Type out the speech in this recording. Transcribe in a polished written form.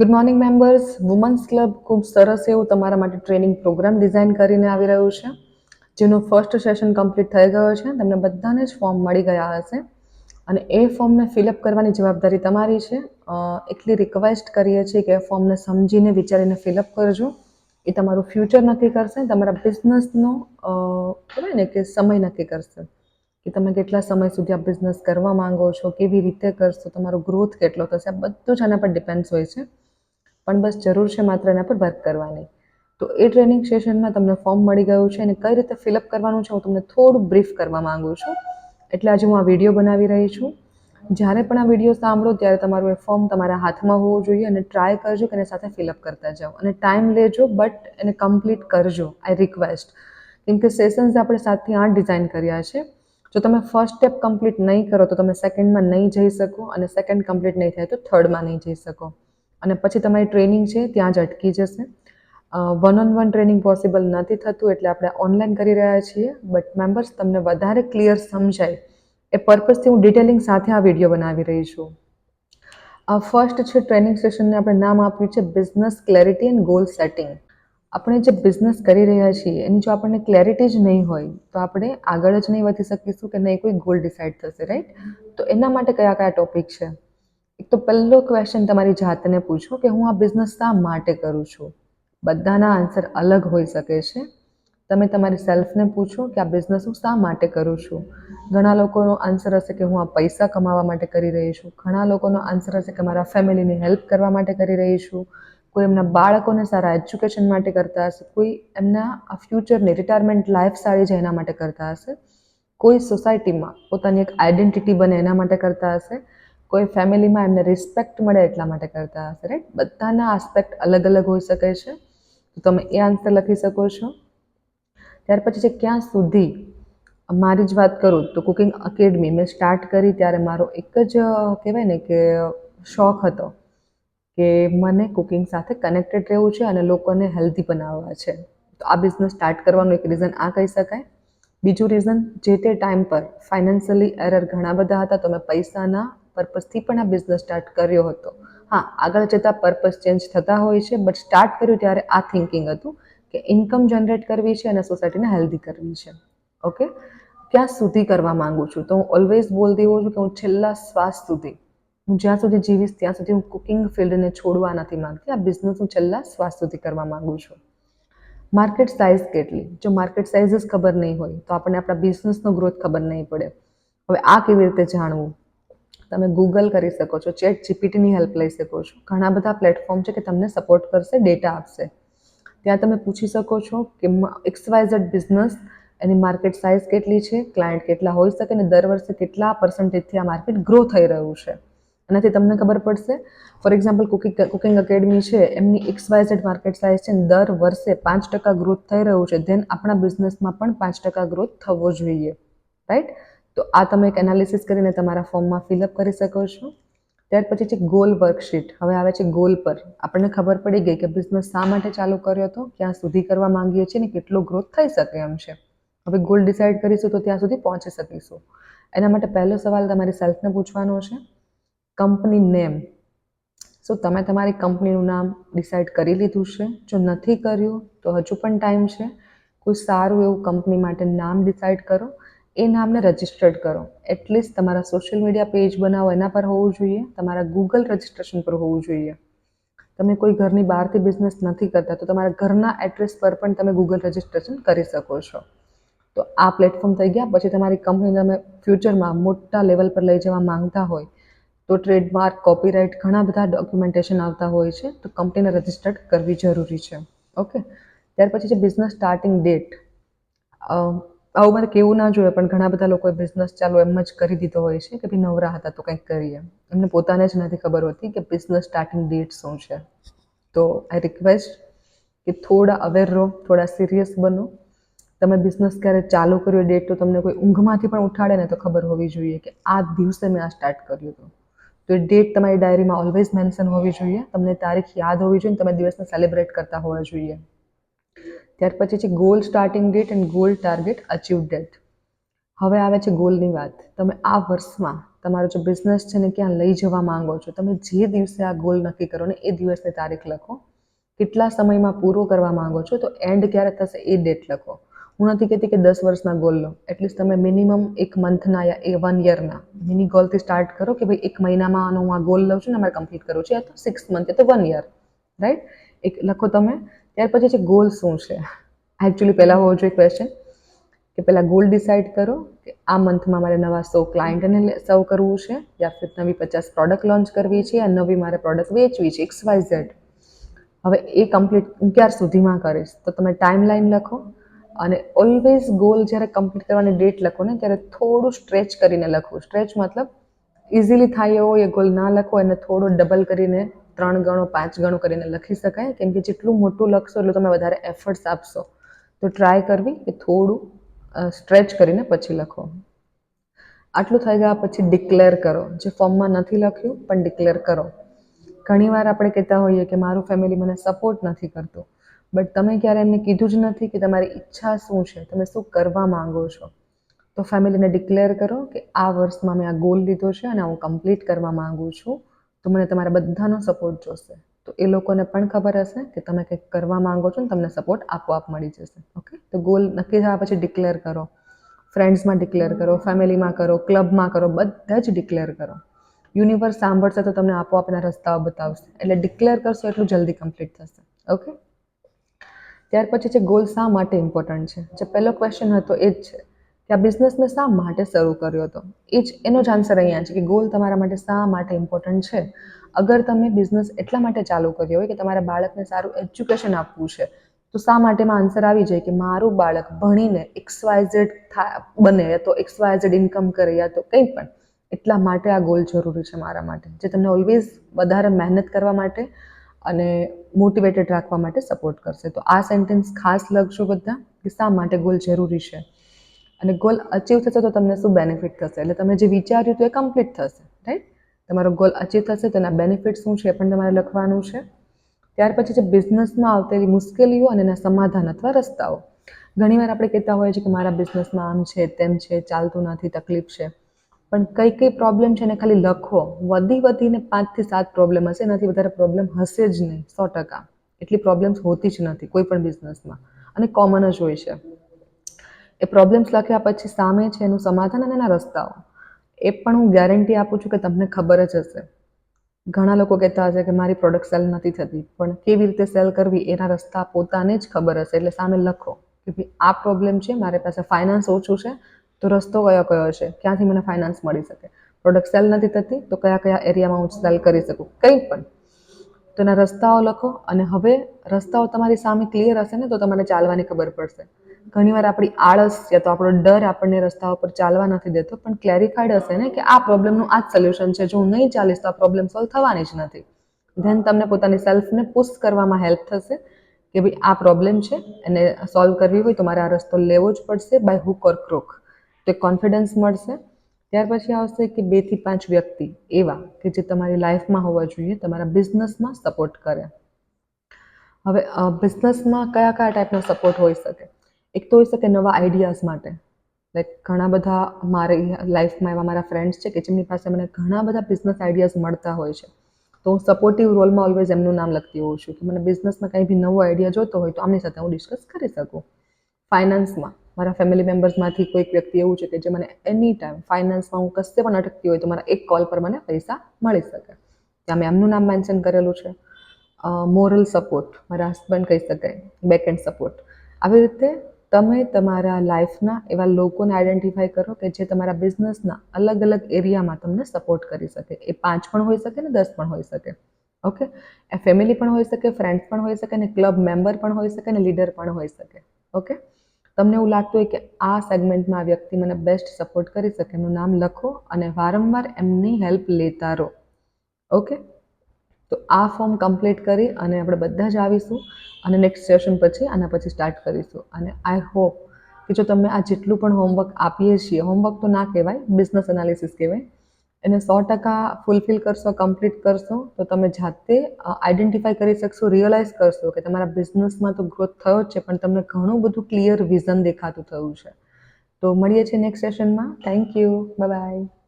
Good morning members. Women's club ખૂબ સરસ એવું તમારા માટે ટ્રેનિંગ પ્રોગ્રામ ડિઝાઇન કરીને આવી રહ્યું છે, જેનું ફર્સ્ટ સેશન કમ્પ્લીટ થઈ ગયો છે. તમને બધાને જ ફોર્મ મળી ગયા હશે અને એ ફોર્મને ફિલઅપ કરવાની જવાબદારી તમારી છે. એટલી રિક્વેસ્ટ કરીએ છીએ કે ફોર્મને સમજીને વિચારીને ફિલઅપ કરજો. એ તમારું ફ્યુચર નક્કી કરશે, તમારા બિઝનેસનો કહેવાય ને કે સમય નક્કી કરશે કે તમે કેટલા સમય સુધી આ બિઝનેસ કરવા માંગો છો, કેવી રીતે કરશો, તમારો ગ્રોથ કેટલો થશે. આ બધું જ આના પર ડિપેન્ડ્સ હોય છે, પણ બસ જરૂર છે માત્ર એના પર વર્ક કરવાની. તો એ ટ્રેનિંગ સેશનમાં તમને ફોર્મ મળી ગયું છે અને કઈ રીતે ફિલઅપ કરવાનું છે હું તમને થોડું બ્રીફ કરવા માંગુ છું. એટલે આજે હું આ વિડીયો બનાવી રહી છું. જ્યારે પણ આ વિડીયો સાંભળો ત્યારે તમારું એ ફોર્મ તમારા હાથમાં હોવું જોઈએ અને ટ્રાય કરજો કે એની સાથે ફિલઅપ કરતા જાઓ અને ટાઈમ લેજો, બટ એને કમ્પ્લીટ કરજો. I request. કેમ કે સેશન્સ આપણે 7 થી 8 ડિઝાઇન કર્યા છે. જો તમે ફર્સ્ટ સ્ટેપ કમ્પ્લીટ નહીં કરો તો તમે સેકન્ડમાં નહીં જઈ શકો અને સેકન્ડ કમ્પ્લીટ નહીં થાય તો થર્ડમાં નહીં જઈ શકો અને પછી તમારી ટ્રેનિંગ છે ત્યાં જ અટકી જશે. One on one training possible નથી થતું, એટલે આપણે ઓનલાઈન કરી રહ્યા છીએ. બટ મેમ્બર્સ, તમને વધારે ક્લિયર સમજાય એ પર્પઝથી હું ડિટેલિંગ સાથે આ વિડીયો બનાવી રહી છું. આ ફર્સ્ટ છે ટ્રેનિંગ સેશનને આપણે નામ આપ્યું છે business clarity and goal setting. આપણે જે બિઝનેસ કરી રહ્યા છીએ એની જો આપણને ક્લેરિટી જ નહીં હોય તો આપણે આગળ જ નહીં વધી શકીશું કે નહીં કોઈ ગોલ ડિસાઇડ થશે, રાઈટ? તો એના માટે કયા કયા ટોપિક છે? એક તો પહેલો ક્વેશ્ચન તમારી જાતને પૂછો કે હું આ બિઝનેસ શા માટે કરું છું. બધાના આન્સર અલગ હોઈ શકે છે. તમે તમારી સેલ્ફને પૂછો કે આ બિઝનેસ હું શા માટે કરું છું. ઘણા લોકોનો આન્સર હશે કે હું આ પૈસા કમાવા માટે કરી રહી છું. ઘણા લોકોનો આન્સર હશે કે મારા ફેમિલીની હેલ્પ કરવા માટે કરી રહી છું. કોઈ એમના બાળકોને સારા એજ્યુકેશન માટે કરતા હશે. કોઈ એમના આ ફ્યુચરની રિટાયરમેન્ટ લાઈફ સારી છે એના માટે કરતા હશે. કોઈ સોસાયટીમાં પોતાની એક આઈડેન્ટિટી બને એના માટે કરતા હશે. કોઈ ફેમિલીમાં એમને રિસ્પેક્ટ મળે એટલા માટે કરતા હશે, રાઈટ? બધાના આસ્પેક્ટ અલગ અલગ હોઈ શકે છે. તો તમે એ આન્સર લખી શકો છો. ત્યાર પછી છે ક્યાં સુધી. મારી જ વાત કરું તો કુકિંગ એકેડમી મેં સ્ટાર્ટ કરી ત્યારે મારો એક જ કહેવાય ને કે શોખ હતો કે મને કુકિંગ સાથે કનેક્ટેડ રહેવું છે અને લોકોને હેલ્ધી બનાવવા છે. તો આ બિઝનેસ સ્ટાર્ટ કરવાનું એક રીઝન આ કહી શકાય. બીજું રીઝન, જે તે ટાઈમ પર ફાઇનાન્શિયલી એરર ઘણા બધા હતા, તો મેં પૈસાના પર્પઝથી પણ આ બિઝનેસ સ્ટાર્ટ કર્યો હતો. હા, આગળ જતાં પર્પઝ ચેન્જ થતા હોય છે, બટ સ્ટાર્ટ કર્યું ત્યારે આ થિંકિંગ હતું કે ઇન્કમ જનરેટ કરવી છે અને સોસાયટીને હેલ્ધી કરવી છે. ઓકે, ક્યાં સુધી કરવા માંગુ છું? તો હું ઓલવેઝ બોલતી હોઉં છું કે હું છેલ્લા શ્વાસ સુધી, હું જ્યાં સુધી જીવીશ ત્યાં સુધી હું કુકિંગ ફિલ્ડને છોડવા નથી માંગતી. આ બિઝનેસ હું છેલ્લા શ્વાસ સુધી કરવા માંગુ છું. માર્કેટ સાઇઝ કેટલી? જો માર્કેટ સાઇઝ જ ખબર નહીં હોય તો આપણને આપણા બિઝનેસનો ગ્રોથ ખબર નહીં પડે. હવે આ કેવી રીતે જાણવું? તમે ગૂગલ કરી શકો છો, ચેટ જીપીટીની હેલ્પ લઈ શકો છો. ઘણા બધા પ્લેટફોર્મ છે કે તમને સપોર્ટ કરશે, ડેટા આપશે. ત્યાં તમે પૂછી શકો છો કે XYZ બિઝનેસ એની માર્કેટ સાઇઝ કેટલી છે, ક્લાયન્ટ કેટલા હોઈ શકે અને દર વર્ષે કેટલા પર્સન્ટેજથી આ માર્કેટ ગ્રો થઈ રહ્યું છે. એનાથી તમને ખબર પડશે. ફોર એક્ઝામ્પલ, કુકિંગ એકેડમી છે, એમની XYZ માર્કેટ સાઇઝ છે, દર વર્ષે 5% ગ્રોથ થઈ રહ્યું છે. ધેન આપણા બિઝનેસમાં પણ 5% ગ્રોથ થવો જોઈએ, રાઈટ? તો આ તમે એક એનાલિસિસ કરીને તમારા ફોર્મમાં ફિલઅપ કરી શકો છો. ત્યાર પછી છે ગોલ વર્કશીટ. હવે આવે છે ગોલ પર. આપણને ખબર પડી ગઈ કે બિઝનેસ શા માટે ચાલુ કર્યો હતો, ક્યાં સુધી કરવા માંગીએ છીએ ને કેટલો ગ્રોથ થઈ શકે એમ છે. હવે ગોલ ડિસાઇડ કરીશું તો ત્યાં સુધી પહોંચી શકીશું. એના માટે પહેલો સવાલ તમારી સેલ્ફને પૂછવાનો છે, કંપની નેમ. શું તમે તમારી કંપનીનું નામ ડિસાઇડ કરી લીધું છે? જો નથી કર્યું તો હજુ પણ ટાઈમ છે. કોઈ સારું એવું કંપની માટે નામ ડિસાઇડ કરો. એ નામને રજિસ્ટર્ડ કરો. એટલીસ્ટ તમારા સોશિયલ મીડિયા પેજ બનાવો એના પર હોવું જોઈએ. તમારા ગૂગલ રજિસ્ટ્રેશન પર હોવું જોઈએ. તમે કોઈ ઘરની બહારથી બિઝનેસ નથી કરતા તો તમારા ઘરના એડ્રેસ પર પણ તમે ગૂગલ રજિસ્ટ્રેશન કરી શકો છો. તો આ પ્લેટફોર્મ થઈ ગયા. પછી તમારી કંપની તમે ફ્યુચરમાં મોટા લેવલ પર લઈ જવા માંગતા હોય તો ટ્રેડમાર્ક, કોપીરાઇટ, ઘણા બધા ડોક્યુમેન્ટેશન આવતા હોય છે, તો કંપનીને રજિસ્ટર્ડ કરવી જરૂરી છે. ઓકે, ત્યાર પછી છે બિઝનેસ સ્ટાર્ટિંગ ડેટ. આવું મારે કેવું ના જોઈએ, પણ ઘણા બધા લોકોએ બિઝનેસ ચાલુ એમ જ કરી દીધો હોય છે કે ભાઈ નવરા હતા તો કંઈક કરીએ. એમને પોતાને જ નથી ખબર હોતી કે બિઝનેસ સ્ટાર્ટિંગ ડેટ શું છે. તો આઈ રિક્વેસ્ટ કે થોડા અવેર રહો, થોડા સિરિયસ બનો. તમે બિઝનેસ ક્યારે ચાલુ કર્યો ડેટ તો તમને કોઈ ઊંઘમાંથી પણ ઉઠાડે ને તો ખબર હોવી જોઈએ કે આ દિવસે મેં આ સ્ટાર્ટ કર્યું હતું. તો એ ડેટ તમારી ડાયરીમાં ઓલવેઝ મેન્શન હોવી જોઈએ. તમને તારીખ યાદ હોવી જોઈએ, તમે દિવસને સેલિબ્રેટ કરતા હોવા જોઈએ. ત્યાર પછી છે goal starting date and goal target achieve date. હવે આવે છે ગોલની વાત. તમે આ વર્ષમાં તમારો જે બિઝનેસ છે ને ક્યાં લઈ જવા માંગો છો, તમે જે દિવસે આ ગોલ નક્કી કરો ને એ દિવસની તારીખ લખો. કેટલા સમયમાં પૂરો કરવા માંગો છો, તો એન્ડ ક્યારે થશે એ ડેટ લખો. હું નથી કહેતી કે 10 વર્ષના ગોલ લો, એટલીસ્ટ તમે મિનિમમ 1 મંથના યા 1 યરના મિની ગોલથી સ્ટાર્ટ કરો કે ભાઈ 1 મહિનામાં આનો હું આ ગોલ લઉં છું ને મારે કમ્પ્લીટ કરવું છે, યા તો 6 મંથ યા તો 1 યર, રાઈટ? એક લખો તમે. ત્યાર પછી છે ગોલ શું છે. એકચ્યુઅલી પહેલાં હોવો જોઈએ ક્વેશ્ચન કે પહેલાં ગોલ ડિસાઇડ કરો કે આ મંથમાં મારે નવા 100 ક્લાયન્ટને સર્વ કરવું છે, યા ફિર નવી 50 પ્રોડક્ટ લોન્ચ કરવી છે, યા નવી મારે પ્રોડક્ટ વેચવી છે, XYZ. હવે એ કમ્પ્લીટ હું ક્યાર સુધીમાં કરીશ, તો તમે ટાઈમલાઈન લખો. અને ઓલવેઝ ગોલ જ્યારે કમ્પ્લીટ કરવાની ડેટ લખો ને ત્યારે થોડું સ્ટ્રેચ કરીને લખવું. સ્ટ્રેચ મતલબ ઇઝીલી થાય એવો એ ગોલ ના લખો, એને થોડો ડબલ કરીને 3 ગણો 5 ગણો કરીને લખી શકાય. કેમ કે જેટલું મોટું લખશો એટલું તમે વધારે એફર્ટ્સ આપશો. તો ટ્રાય કરવી કે થોડું સ્ટ્રેચ કરીને પછી લખો. આટલું થઈ ગયા પછી ડિક્લેર કરો. જે ફોર્મમાં નથી લખ્યું પણ ડિક્લેર કરો. ઘણીવાર આપણે કહેતા હોઈએ કે મારું ફેમિલી મને સપોર્ટ નથી કરતું, બટ તમે ક્યારે એમને કીધું જ નથી કે તમારી ઈચ્છા શું છે, તમે શું કરવા માંગો છો. તો ફેમિલીને ડિક્લેર કરો કે આ વર્ષમાં મેં આ ગોલ લીધો છે અને હું કમ્પ્લીટ કરવા માંગુ છું, તો મને તમારા બધાનો સપોર્ટ જોશે. તો એ લોકોને પણ ખબર હશે કે તમે કંઈક કરવા માંગો છો ને તમને સપોર્ટ આપોઆપ મળી જશે. ઓકે, તો ગોલ નક્કી થયા પછી ડિક્લેર કરો. ફ્રેન્ડ્સમાં ડિક્લેર કરો, ફેમિલીમાં કરો, ક્લબમાં કરો, બધા જ ડિક્લેર કરો. યુનિવર્સ સાંભળશે તો તમને આપોઆપ એના રસ્તાઓ બતાવશે. એટલે ડિક્લેર કરશો એટલું જલ્દી કમ્પ્લીટ થશે. ઓકે, ત્યાર પછી છે ગોલ શા માટે ઇમ્પોર્ટન્ટ છે. જે પહેલો ક્વેશ્ચન હતો એ જ છે કે આ બિઝનેસ મેં શા માટે શરૂ કર્યો હતો. એનો જ આન્સર અહીંયા છે કે ગોલ તમારા માટે શા માટે ઇમ્પોર્ટન્ટ છે. અગર તમે બિઝનેસ એટલા માટે ચાલુ કર્યો હોય કે તમારા બાળકને સારું એજ્યુકેશન આપવું છે, તો શા માટેમાં આન્સર આવી જાય કે મારું બાળક ભણીને XYZ બને, યા તો XYZ ઇન્કમ કરે, યા તો કંઈ પણ. એટલા માટે આ ગોલ જરૂરી છે મારા માટે, જે તમને ઓલવેઝ વધારે મહેનત કરવા માટે અને મોટિવેટેડ રાખવા માટે સપોર્ટ કરશે. તો આ સેન્ટેન્સ ખાસ લખજો બધા કે શા માટે ગોલ જરૂરી છે. અને ગોલ અચીવ થશે તો તમને શું બેનિફિટ થશે. એટલે તમે જે વિચાર્યું તો એ કમ્પ્લીટ થશે, રાઈટ? તમારો ગોલ અચીવ થશે તેના બેનિફિટ શું છે એ પણ તમારે લખવાનું છે. ત્યાર પછી છે બિઝનેસમાં આવતી મુશ્કેલીઓ અને એના સમાધાન અથવા રસ્તાઓ. ઘણીવાર આપણે કહેતા હોઈએ છીએ કે મારા બિઝનેસમાં આમ છે, તેમ છે, ચાલતું નથી, તકલીફ છે. પણ કઈ કઈ પ્રોબ્લેમ છે એને ખાલી લખો. વધીને 5 થી 7 પ્રોબ્લેમ હશે, એનાથી વધારે પ્રોબ્લેમ હશે જ નહીં, 100%. એટલી પ્રોબ્લેમ્સ હોતી જ નથી કોઈ પણ બિઝનેસમાં, અને કોમન જ હોય છે. એ પ્રોબ્લેમ્સ લખ્યા પછી સામે છે એનું સમાધાન અને એના રસ્તાઓ. એ પણ હું ગેરંટી આપું છું કે તમને ખબર જ હશે. ઘણા લોકો કહેતા હશે કે મારી પ્રોડક્ટ સેલ નથી થતી, પણ કેવી રીતે સેલ કરવી એના રસ્તા પોતાને જ ખબર હશે. એટલે સામે લખો કે ભાઈ આ પ્રોબ્લેમ છે, મારી પાસે ફાઇનાન્સ ઓછું છે, તો રસ્તો કયો છે, ક્યાંથી મને ફાઇનાન્સ મળી શકે. પ્રોડક્ટ સેલ નથી થતી, તો કયા કયા એરિયામાં હું સેલ કરી શકું, કંઈ પણ. તો એના રસ્તાઓ લખો. અને હવે રસ્તાઓ તમારી સામે ક્લિયર હશે ને તો તમારે ચાલવાની ખબર પડશે. ઘણીવાર આપણી આળસ યા તો આપણો ડર આપણને રસ્તા ઉપર ચાલવા નથી દેતો, પણ ક્લેરિફાઈડ હશે ને કે આ પ્રોબ્લેમનું આ જ સોલ્યુશન છે, જો હું નહીં ચાલીશ તો આ પ્રોબ્લેમ સોલ્વ થવાની જ નથી. ધેન તમને પોતાની સેલ્ફને પુશ કરવામાં હેલ્પ થશે કે ભાઈ આ પ્રોબ્લેમ છે, એને સોલ્વ કરવી હોય તો મારે આ રસ્તો લેવો જ પડશે, બાય હુક ઓર ક્રોક. તો એક કોન્ફિડન્સ મળશે. ત્યાર પછી આવશે કે 2 થી 5 વ્યક્તિ એવા કે જે તમારી લાઈફમાં હોવા જોઈએ, તમારા બિઝનેસમાં સપોર્ટ કરે. હવે બિઝનેસમાં કયા કયા ટાઈપનો સપોર્ટ હોઈ શકે. એક તો હોઈ શકે નવા આઈડિયાઝ માટે. લાઈક ઘણા બધા મારી લાઈફમાં એવા મારા ફ્રેન્ડ્સ છે કે જેમની પાસે મને ઘણા બધા બિઝનેસ આઈડિયાઝ મળતા હોય છે. તો હું સપોર્ટિવ રોલમાં ઓલવેઝ એમનું નામ લખતી હોઉં છું કે મને બિઝનેસમાં કંઈ બી નવો આઈડિયા જોતો હોય તો આમની સાથે હું ડિસ્કસ કરી શકું. ફાઇનાન્સમાં મારા ફેમિલી મેમ્બર્સમાંથી કોઈક વ્યક્તિ એવું છે કે જે મને એની ટાઈમ ફાઇનાન્સમાં હું કશે પણ અટકતી હોય તો મારા એક કોલ પર મને પૈસા મળી શકે. ત્યાં મેં એમનું નામ મેન્શન કરેલું છે. મોરલ સપોર્ટ મારા હસબન્ડ કહી શકાય, બેકએન્ડ સપોર્ટ. આવી રીતે તમે તમારા લાઈફના એવા લોકોને આઈડેન્ટિફાઈ કરો કે જે તમારા બિઝનેસના અલગ અલગ એરિયામાં તમને સપોર્ટ કરી શકે. એ 5 પણ હોઈ શકે ને 10 પણ હોઈ શકે. ઓકે, એ ફેમિલી પણ હોઈ શકે, ફ્રેન્ડ્સ પણ હોઈ શકે, ને ક્લબ મેમ્બર પણ હોઈ શકે, ને લીડર પણ હોઈ શકે. ઓકે, તમને એવું લાગતું હોય કે આ સેગમેન્ટમાં આ વ્યક્તિ મને બેસ્ટ સપોર્ટ કરી શકે, એમનું નામ લખો અને વારંવાર એમની હેલ્પ લેતા રહો. ઓકે, તો આ ફોર્મ કમ્પ્લીટ કરી અને આપણે બધા જ આવીશું અને નેક્સ્ટ સેશન પછી આના પછી સ્ટાર્ટ કરીશું. અને આઈ હોપ કે જો તમે આ જેટલું પણ હોમવર્ક આપીએ છીએ, હોમવર્ક તો ના કહેવાય, બિઝનેસ એનાલિસિસ કહેવાય, એને 100% ફૂલફિલ કરશો, કમ્પ્લીટ કરશો, તો તમે જાતે આઈડેન્ટિફાઈ કરી શકશો, રિયલાઇઝ કરશો કે તમારા બિઝનેસમાં તો ગ્રોથ થયો જ છે, પણ તમને ઘણું બધું ક્લિયર વિઝન દેખાતું થયું છે. તો મળીએ છીએ નેક્સ્ટ સેશનમાં. Thank you. બાય.